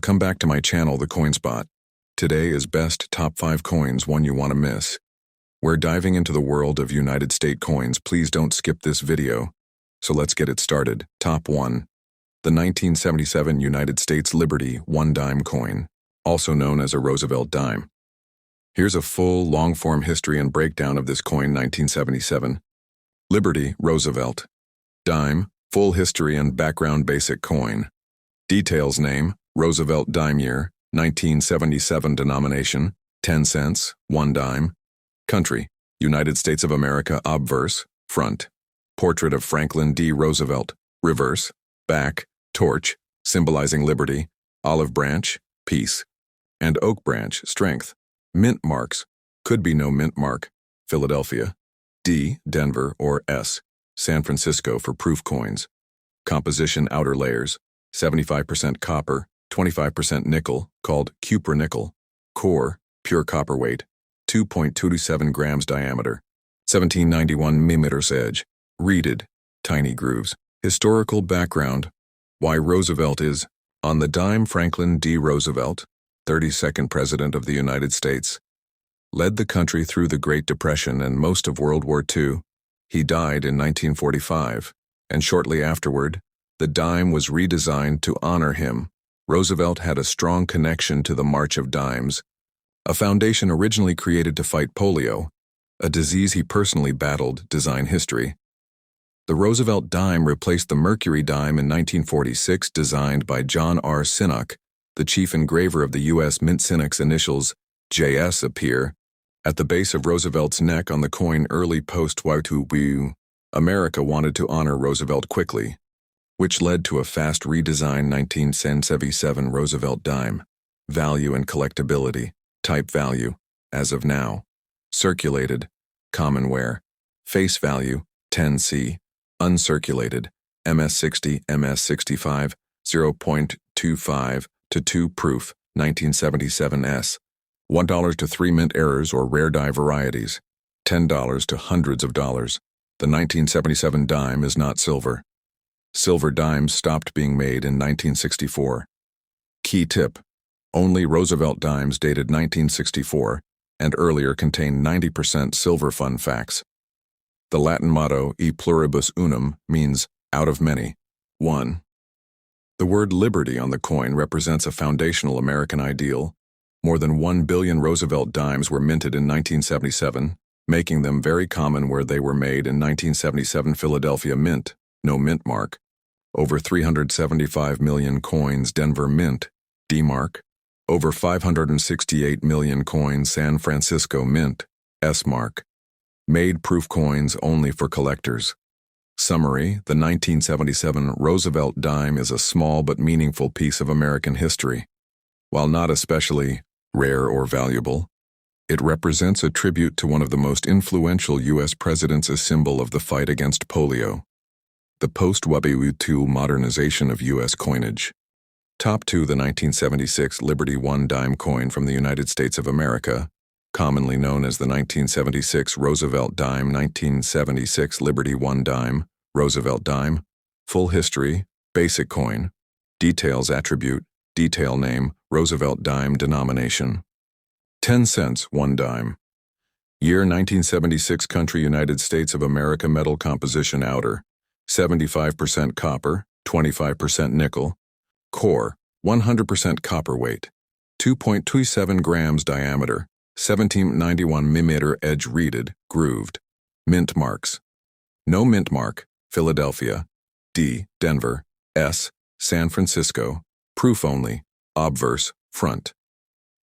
Welcome back to my channel, the Coin Spot. Today is best top 5 coins, one you want to miss. We're diving into the world of United States coins. Please don't skip this video. So let's get it started. Top 1. The 1977 United States Liberty 1 dime coin, also known as a Roosevelt dime. Here's a full, long-form history and breakdown of this coin. 1977. Liberty, Roosevelt. Dime, full history and background. Basic coin. Details: name, Roosevelt dime. Year, 1977. Denomination, 10 cents, 1 dime. Country, United States of America. Obverse, front. Portrait of Franklin D. Roosevelt. Reverse, back. Torch, symbolizing liberty. Olive branch, peace. And oak branch, strength. Mint marks, could be no mint mark. Philadelphia. D, Denver, or S, San Francisco for proof coins. Composition: outer layers, 75% copper, 25% nickel, called cupronickel. Core, pure copper. Weight, 2.227 grams. Diameter, 1791 millimeters. Edge, reeded, tiny grooves. Historical background: why Roosevelt is on the dime. Franklin D. Roosevelt, 32nd President of the United States, led the country through the Great Depression and most of World War II. He died in 1945, and shortly afterward, the dime was redesigned to honor him. Roosevelt had a strong connection to the March of Dimes, a foundation originally created to fight polio, a disease he personally battled. Design history: the Roosevelt dime replaced the Mercury dime in 1946, designed by John R. Sinnock, the chief engraver of the U.S. Mint. Sinnock's initials, JS, appear at the base of Roosevelt's neck on the coin. Early post-World War, America wanted to honor Roosevelt quickly, which led to a fast redesign. 1977 Roosevelt dime. Value and collectability: type value, as of now. Circulated, common wear. Face value, 10C. Uncirculated, MS60, MS65, 0.25 to 2. Proof, 1977 S. $1 to 3 mint errors or rare die varieties. $10 to hundreds of dollars. The 1977 dime is not silver. Silver dimes stopped being made in 1964. Key tip: only Roosevelt dimes dated 1964 and earlier contain 90% silver. Fun facts: the Latin motto E pluribus unum means out of many, one. The word liberty on the coin represents a foundational American ideal. More than 1 billion Roosevelt dimes were minted in 1977, making them very common where they were made. In 1977 Philadelphia Mint, no mint mark. Over 375 million coins Denver Mint, D mark. Over 568 million coins San Francisco Mint, S mark. Made proof coins only for collectors. Summary: the 1977 Roosevelt dime is a small but meaningful piece of American history. While not especially rare or valuable, it represents a tribute to one of the most influential U.S. presidents, a symbol of the fight against polio. The post-World War II modernization of U.S. coinage. Top 2. The 1976 Liberty 1 dime coin from the United States of America, commonly known as the 1976 Roosevelt dime. 1976 Liberty 1 dime, Roosevelt dime. Full history: basic coin. Details: attribute, detail name, Roosevelt dime. Denomination, 10 cents, 1 dime. Year 1976. Country, United States of America. Metal composition: outer, 75% copper, 25% nickel. Core, 100% copper. Weight, 2.27 grams. Diameter, 1791 millimeter. Edge reeded, grooved. Mint marks: no mint mark. Philadelphia. D, Denver. S, San Francisco. Proof only. Obverse, front.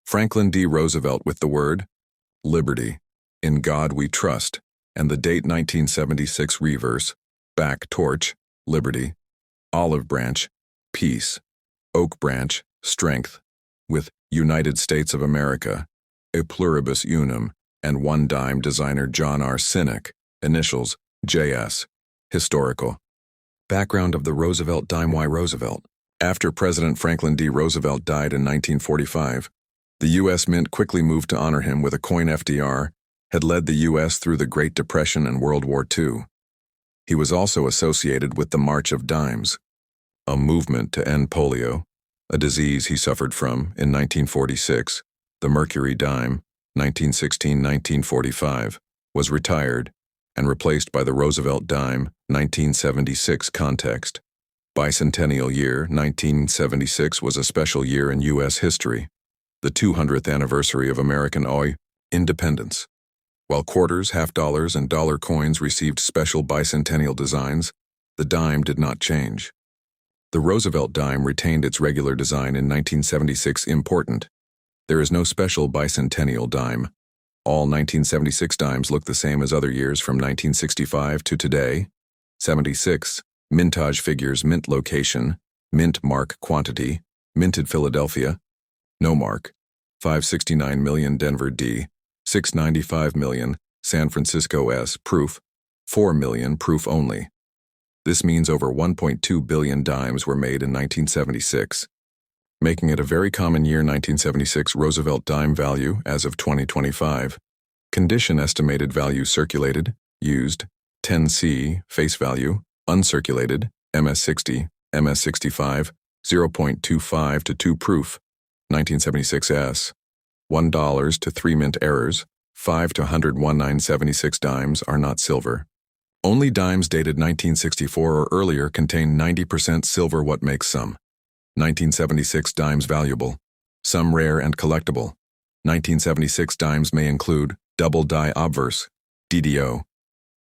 Franklin D. Roosevelt with the word liberty, in God we trust, and the date 1976. Reverse, back. Torch, liberty. Olive branch, peace. Oak branch, strength. With United States of America, E pluribus unum, and 1 dime. Designer John R. Sinnock, initials, JS. Historical background of the Roosevelt dime. Why Roosevelt? After President Franklin D. Roosevelt died in 1945, the U.S. Mint quickly moved to honor him with a coin. FDR had led the U.S. through the Great Depression and World War II. He was also associated with the March of Dimes, a movement to end polio, a disease he suffered from in 1946, the mercury dime, 1916-1945, was retired and replaced by the Roosevelt dime, 1976 context. Bicentennial year 1976 was a special year in U.S. history, the 200th anniversary of American independence. While quarters, half dollars, and dollar coins received special bicentennial designs, the dime did not change. The Roosevelt dime retained its regular design in 1976. Important: there is no special bicentennial dime. All 1976 dimes look the same as other years from 1965 to today. 76. Mintage figures: mint location, mint mark quantity, minted Philadelphia, no mark, 569 million Denver D, 695 million, San Francisco S, proof, 4 million, proof only. This means over 1.2 billion dimes were made in 1976, making it a very common year. 1976 Roosevelt dime value as of 2025. Condition: estimated value circulated, used, 10C, face value, uncirculated, MS60, MS65, 0.25 to 2 proof, 1976 S. $1 to 3 mint errors, 5 to 100 1976 dimes are not silver. Only dimes dated 1964 or earlier contain 90% silver. What makes some 1976 dimes valuable? Some rare and collectible. 1976 dimes may include double die obverse, DDO,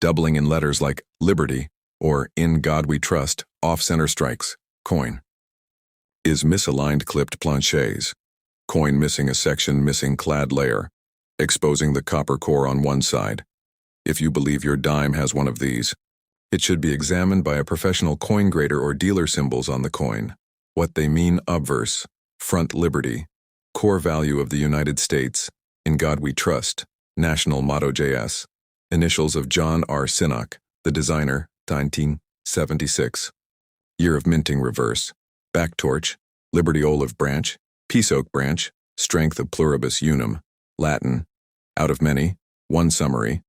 doubling in letters like Liberty or In God We Trust, off-center strikes, Coine. Is misaligned clipped planchets. Coin missing a section, missing clad layer, exposing the copper core on one side. If you believe your dime has one of these, it should be examined by a professional coin grader or dealer. Symbols on the coin: what they mean. Obverse, front Liberty, core value of the United States, In God We Trust, national motto JS, initials of John R. Sinnock, the designer, 1976. Year of minting. Reverse, back torch, Liberty olive branch, peace oak branch, strength of pluribus unum, Latin, out of many, one. Summary: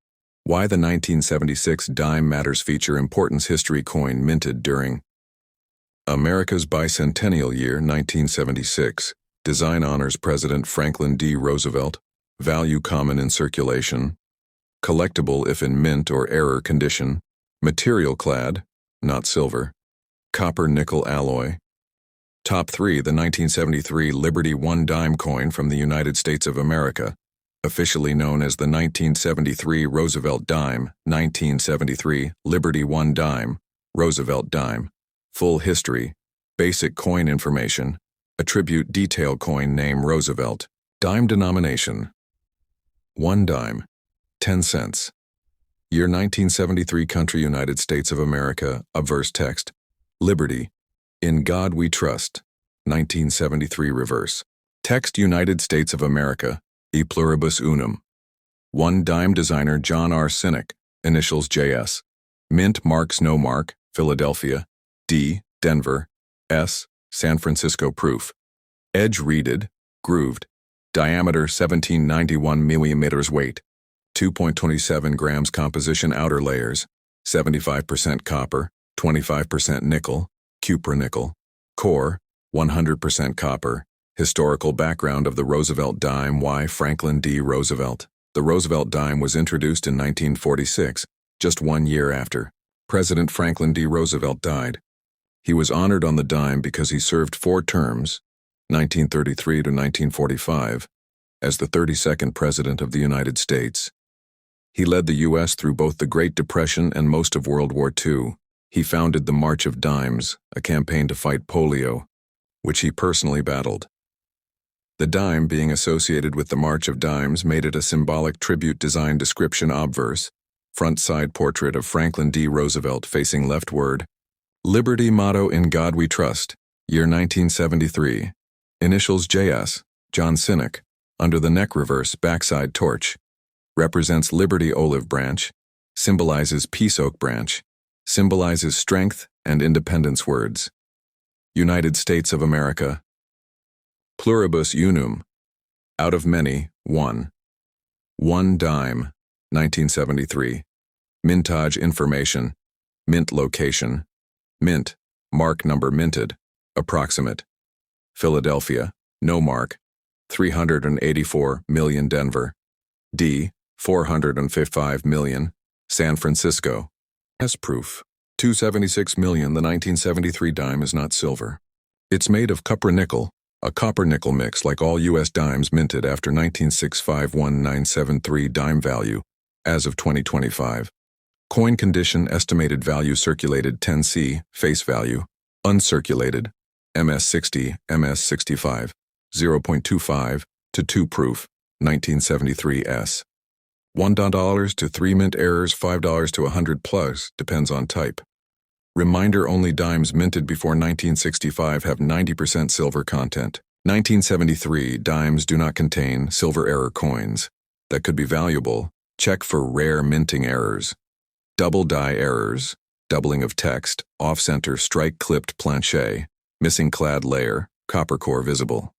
why the 1976 dime matters. Feature: importance, history. Coin minted during America's bicentennial year 1976. Design honors President Franklin D. Roosevelt. Value: common in circulation. Collectible if in mint or error condition. Material: clad, not silver. Copper nickel alloy. Top 3. The 1973 Liberty 1 dime coin from the United States of America, officially known as the 1973 Roosevelt dime. 1973 Liberty 1 dime, Roosevelt dime. Full history, basic coin information, attribute detail. Coin name: Roosevelt. Dime denomination: 1 dime, 10 cents. Year 1973. Country: United States of America. Obverse text: Liberty, In God We Trust, 1973. Reverse text: United States of America, E pluribus unum. 1 dime. Designer: John R. Sinnock, initials JS. Mint marks: no mark, Philadelphia, D, Denver, S, San Francisco. Proof: edge reeded, grooved. Diameter: 1791 millimeters. Weight: 2.27 grams. Composition: outer layers, 75% copper, 25% nickel, cupronickel. Core: 100% copper. Historical background of the Roosevelt dime. Why Franklin D. Roosevelt? The Roosevelt dime was introduced in 1946, just 1 year after President Franklin D. Roosevelt died. He was honored on the dime because he served 4 terms, 1933 to 1945, as the 32nd President of the United States. He led the U.S. through both the Great Depression and most of World War II. He founded the March of Dimes, a campaign to fight polio, which he personally battled. The dime being associated with the March of Dimes made it a symbolic tribute. Design description: obverse, front side portrait of Franklin D. Roosevelt facing leftward. Liberty motto: In God We Trust. Year 1973. Initials: JS, John Sinnock. Under the neck. Reverse, backside torch. Represents Liberty olive branch. Symbolizes peace oak branch. Symbolizes strength and independence. Words: United States of America. Pluribus unum, out of many, 1. 1 dime, 1973. Mintage information, mint location, mint, mark number minted, approximate. Philadelphia, no mark. 384 million Denver. D. 455 million, San Francisco. S. Proof. 276 million. The 1973 dime is not silver. It's made of copper-nickel, a copper-nickel mix like all U.S. dimes minted after 1965-1973 dime value, as of 2025. Coin condition estimated value circulated 10C, face value, uncirculated, MS60, MS65, 0.25 to 2 proof, 1973 S. $1 to 3 mint errors, $5 to 100 plus, depends on type. Reminder, only dimes minted before 1965 have 90% silver content. 1973 dimes do not contain silver error coins. That could be valuable. Check for rare minting errors. Double die errors, doubling of text, off-center strike clipped planche, missing clad layer, copper core visible.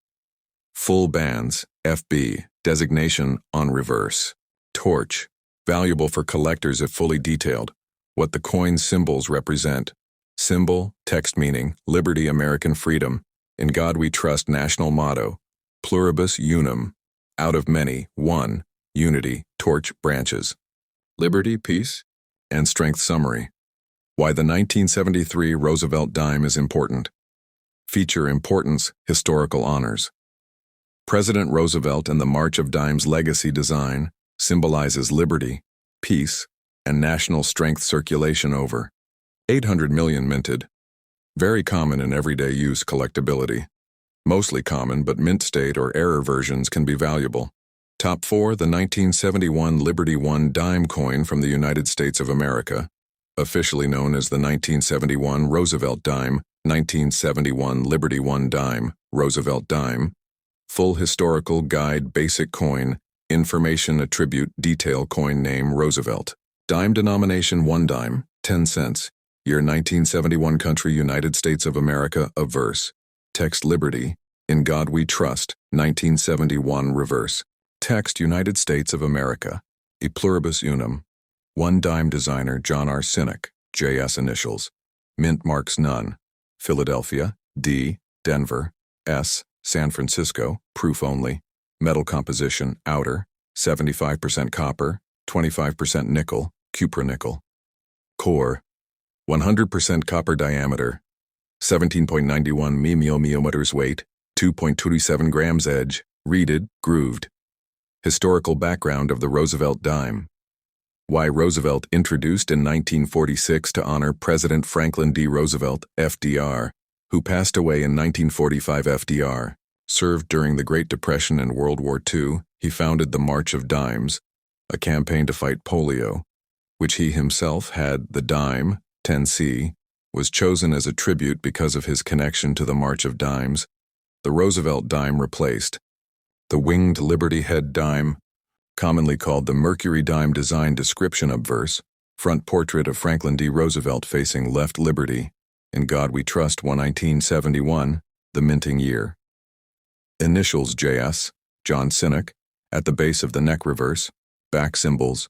Full bands, FB, designation on reverse. Torch, valuable for collectors if fully detailed. What the coin's symbols represent. Symbol, text meaning, liberty, American freedom. In God we trust, national motto. Pluribus unum, out of many, one, unity, torch, branches. Liberty, peace, and strength summary. Why the 1973 Roosevelt dime is important. Feature importance, historical honors. President Roosevelt and the March of Dimes legacy design symbolizes liberty, peace, and national strength. Circulation over 800 million minted. Very common in everyday use. Collectability. Mostly common, but mint state or error versions can be valuable. Top 4. The 1971 Liberty I dime coin from the United States of America, officially known as the 1971 Roosevelt dime, 1971 Liberty I dime, Roosevelt dime. Full historical guide. Basic coin, information attribute, detail, coin name, Roosevelt. Dime denomination 1 dime, 10 cents. Year 1971. Country United States of America. A verse. Text Liberty, in God we trust, 1971 reverse. Text United States of America. E pluribus unum. 1 dime designer John R. Sinek, JS initials. Mint marks none. Philadelphia, D. Denver, S. San Francisco, proof only. Metal composition, outer, 75% copper, 25% nickel, cupronickel. Core, 100% copper diameter, 17.91 mmmeters weight, 2.27 grams edge, reeded, grooved. Historical background of the Roosevelt dime. Why Roosevelt introduced in 1946 to honor President Franklin D. Roosevelt, FDR, who passed away in 1945. FDR served during the Great Depression and World War II. He founded the March of Dimes, a campaign to fight polio, which he himself had. The dime, 10C, was chosen as a tribute because of his connection to the March of Dimes. The Roosevelt dime replaced the winged Liberty Head dime, commonly called the Mercury dime. Design description. Obverse, front portrait of Franklin D. Roosevelt facing left. Liberty, in God we trust. 1971, the minting year. Initials JS, John Sinek, at the base of the neck. Reverse, back symbols.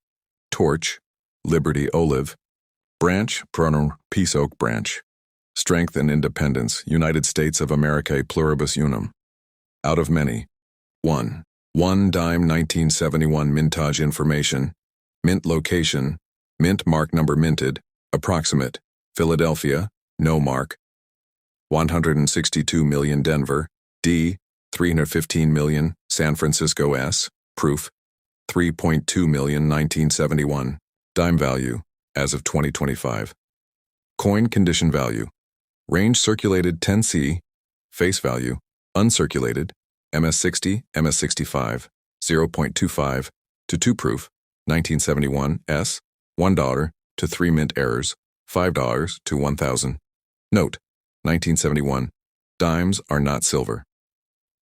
Torch, Liberty olive. Branch, pronoun, peace oak branch. Strength and independence, United States of America. Pluribus unum. Out of many. 1 dime 1971 mintage information. Mint location. Mint mark number minted. Approximate. Philadelphia. No mark. 162 million Denver. D. 315 million. San Francisco. S. Proof. 3.2 million 1971. Dime value, as of 2025. Coin condition value. Range circulated 10C. Face value, uncirculated, MS60, MS65, 0.25 to 2 proof, 1971 S, $1 to 3 mint errors, $5 to 1,000. Note, 1971. Dimes are not silver.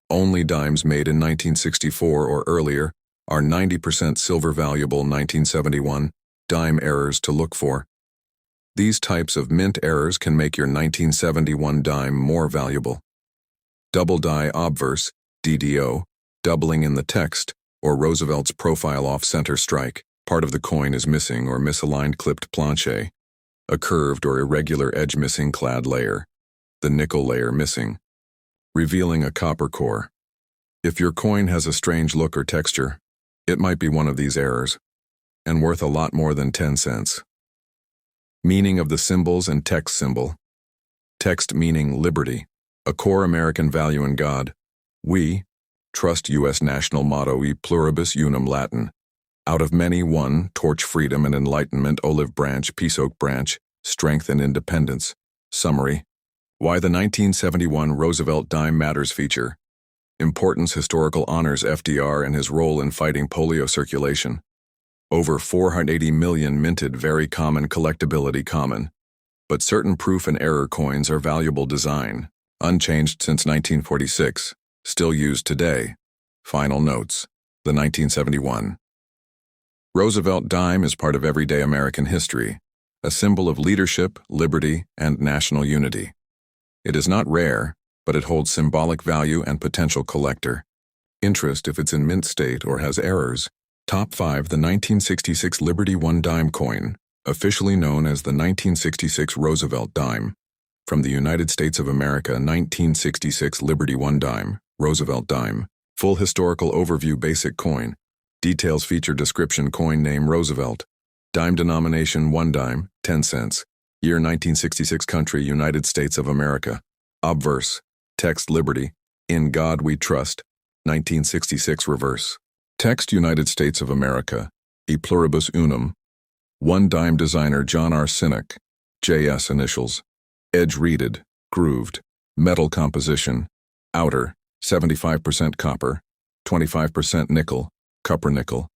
Only dimes made in 1964 or earlier are 90% silver. Valuable 1971 dime errors to look for. These types of mint errors can make your 1971 dime more valuable. Double die obverse, DDO, doubling in the text, or Roosevelt's profile off-center strike. Part of the coin is missing or misaligned clipped planche. A curved or irregular edge missing clad layer. The nickel layer missing. revealing a copper core. If your coin has a strange look or texture, it might be one of these errors, and worth a lot more than 10 cents. Meaning of the symbols and text symbol. Text meaning liberty, a core American value in God. We trust U.S. national motto e pluribus unum Latin. Out of many, one, torch freedom and enlightenment, olive branch, peace oak branch, strength and independence. Summary. Why the 1971 Roosevelt dime matters feature. Importance, historical honors FDR and his role in fighting polio circulation. Over 480 million minted, very common, collectability common. But certain proof and error coins are valuable design, unchanged since 1946, still used today. Final notes. The 1971 Roosevelt dime is part of everyday American history, a symbol of leadership, liberty, and national unity. It is not rare, but it holds symbolic value and potential collector interest if it's in mint state or has errors. Top 5. The 1966 Liberty 1 dime coin, officially known as the 1966 Roosevelt dime. From the United States of America, 1966 Liberty 1 dime, Roosevelt dime. Full historical overview. Basic coin. Details. Feature description. Coin name Roosevelt. Dime denomination 1 dime, 10 cents. Year 1966. Country United States of America. Obverse. Text Liberty. In God We Trust. 1966 Reverse. Text United States of America. E pluribus unum. 1 dime designer John R. Sinek. JS initials. Edge reeded, grooved. Metal composition. Outer, 75% copper, 25% nickel, copper nickel.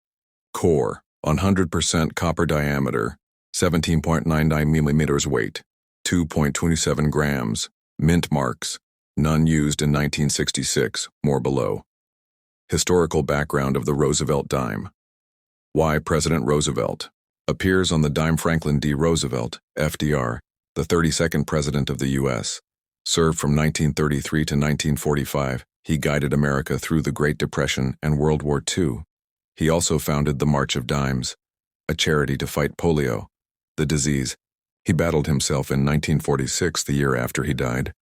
Core, 100% copper diameter, 17.99 millimeters weight, 2.27 grams. Mint marks, none used in 1966, more below. Historical background of the Roosevelt dime. Why President Roosevelt appears on the dime. Franklin D. Roosevelt, FDR, the 32nd President of the U.S., served from 1933 to 1945. He guided America through the Great Depression and World War II. He also founded the March of Dimes, a charity to fight polio, the disease. He battled himself in 1946, the year after he died.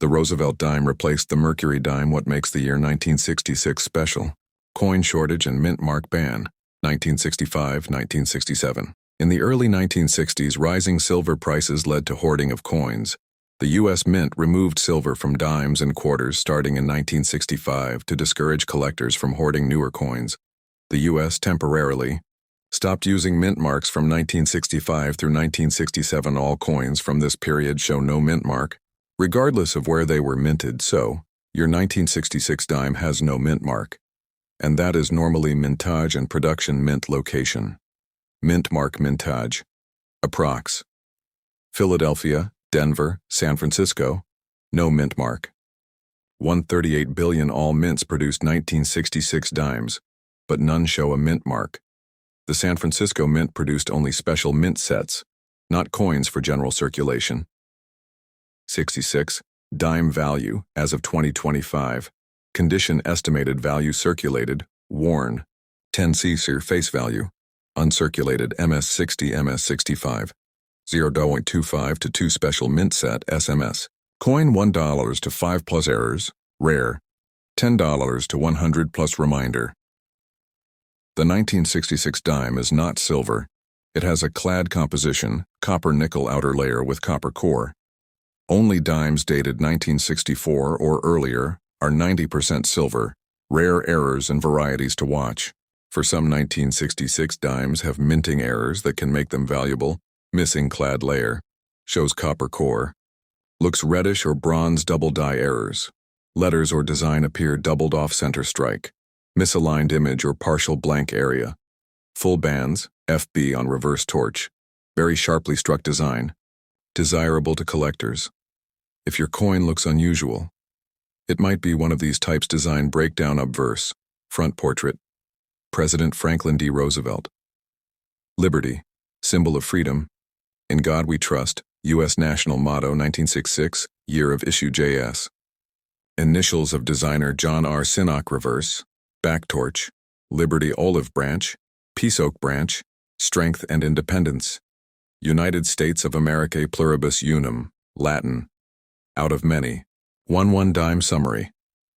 The Roosevelt dime replaced the Mercury dime. What makes the year 1966 special? Coin shortage and mint mark ban, 1965-1967. In the early 1960s, rising silver prices led to hoarding of coins. The U.S. Mint removed silver from dimes and quarters starting in 1965 to discourage collectors from hoarding newer coins. The U.S. temporarily stopped using mint marks from 1965 through 1967. All coins from this period show no mint mark, regardless of where they were minted, so your 1966 dime has no mint mark. And that is normally mintage and production mint location. Mint mark mintage. Approx. Philadelphia, Denver, San Francisco, no mint mark. 138 billion. All mints produced 1966 dimes, but none show a mint mark. The San Francisco Mint produced only special mint sets, not coins for general circulation. 66. Dime value, as of 2025. Condition estimated value circulated, worn. 10 CSIR face value. Uncirculated MS60 MS65. 0.25 to 2 special mint set SMS. Coin $1 to 5 plus errors, rare. $10 to 100 plus reminder. The 1966 dime is not silver. It has a clad composition, copper nickel outer layer with copper core. Only dimes dated 1964 or earlier are 90% silver. Rare errors and varieties to watch. For some 1966 dimes have minting errors that can make them valuable. Missing clad layer. Shows copper core. Looks reddish or bronze double die errors. Letters or design appear doubled off center strike. Misaligned image or partial blank area. Full bands, FB on reverse torch. Very sharply struck design. Desirable to collectors. If your coin looks unusual, it might be one of these types. Design breakdown. Obverse. Front portrait. President Franklin D. Roosevelt. Liberty. Symbol of freedom. In God We Trust. U.S. National Motto 1966. Year of issue JS. Initials of designer John R. Sinek. Reverse. Back torch. Liberty olive branch. Peace oak branch. Strength and independence. United States of America pluribus unum. Latin. Out of many. 1 dime summary.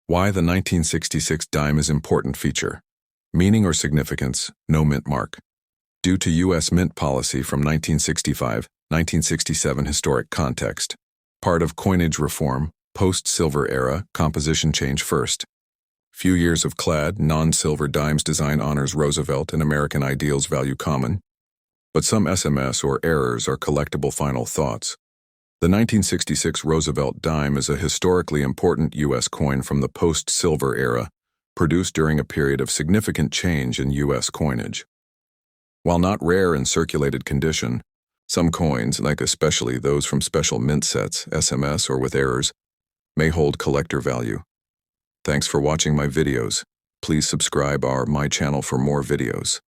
Why the 1966 dime is important feature. Meaning or significance, no mint mark. Due to U.S. mint policy from 1965-1967 historic context. Part of coinage reform, post-silver era, composition change first. Few years of clad, non-silver dimes design honors Roosevelt and American ideals value common. But some SMS or errors are collectible final thoughts. The 1966 Roosevelt dime is a historically important U.S. coin from the post-silver era, produced during a period of significant change in U.S. coinage. While not rare in circulated condition, some coins, like especially those from special mint sets, SMS or with errors, may hold collector value. Thanks for watching my videos. Please subscribe my channel for more videos.